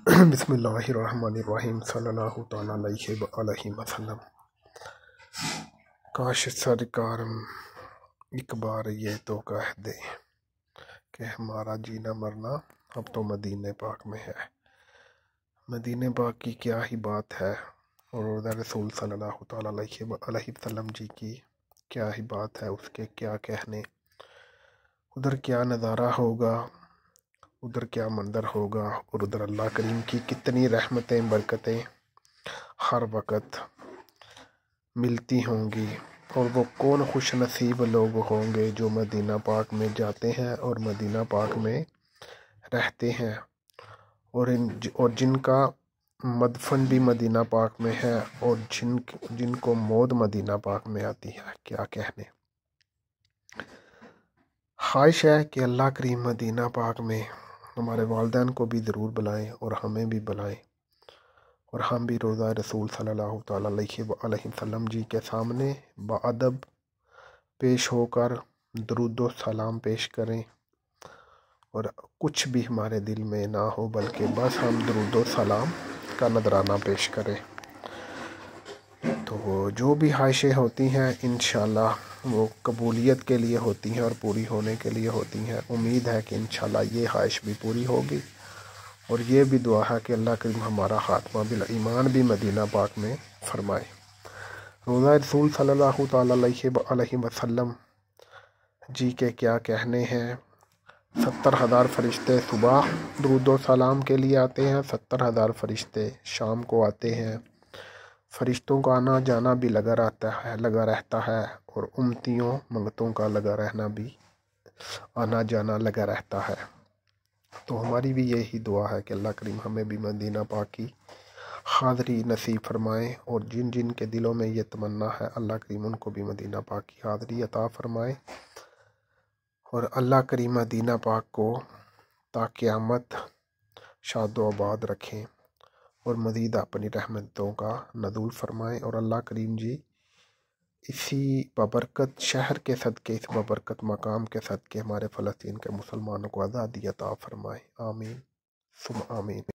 बिस्मिल्लाहिर्रहमानिर्रहीम सल्लल्लाहु तआला अलैहि वसल्लम। काश सरकार एक बार ये तो कह दे कि हमारा जीना मरना अब तो मदीने पाक में है। मदीने पाक की क्या ही बात है और उधर रसूल सल्लल्लाहु तआला अलैहि वसल्लम जी की क्या ही बात है, उसके क्या कहने। उधर क्या नज़ारा होगा, उधर क्या मंजर होगा और उधर अल्लाह करीम की कितनी रहमतें बरकतें हर वक्त मिलती होंगी। और वो कौन खुश नसीब लोग होंगे जो मदीना पाक में जाते हैं और मदीना पाक में रहते हैं और जिनका मदफन भी मदीना पाक में है और जिनको मौत मदीना पाक में आती है। क्या कहने। ख्वाहिश है कि अल्लाह करीम मदीना पाक में हमारे वालिदैन को भी ज़रूर बुलाएं और हमें भी बुलाएं और हम भी रोज़ा रसूल सल्लल्लाहु तआला अलैहि वसल्लम जी के सामने बाअदब पेश होकर दरूद व सलाम पेश करें और कुछ भी हमारे दिल में ना हो बल्कि बस हम दरूद व सलाम का नजराना पेश करें। तो जो भी ख्वाहिशें होती हैं इंशाअल्लाह वो कबूलियत के लिए होती हैं और पूरी होने के लिए होती हैं। उम्मीद है कि इंशाअल्लाह ये ख्वाहिश भी पूरी होगी और ये भी दुआ है कि अल्लाह करीम हमारा ख़ात्मा बिल ईमान भी मदीना पाक में फ़रमाए। रोज़ा रसूल सल्लल्लाहु तआला अलैहि वसल्लम जी के क्या कहने हैं। 70,000 फरिश्ते सुबह दुरूद व सलाम के लिए आते हैं, 70,000 फरिश्ते शाम को आते हैं। फरिश्तों का आना जाना भी लगा रहता है और उम्मतियों मंगतों का लगा रहना भी आना जाना लगा रहता है। तो हमारी भी यही दुआ है कि अल्लाह करीम हमें भी मदीना पाक की हाज़री नसीब फरमाए और जिन जिन के दिलों में ये तमन्ना है अल्लाह करीम उनको भी मदीना पाक की हाज़री अता फरमाए और अल्लाह करीम मदीना पाक को ता क़यामत शादो आबाद रखें और मज़ीद अपनी रहमतों का नज़ूल फरमाएँ। और अल्लाह करीम जी इसी बबरकत शहर के सदक़े, इस बबरकत मकाम के सदक़े हमारे फ़लस्तीन के मुसलमानों को आज़ादी अता फरमाए। आमीन सुम आमीन।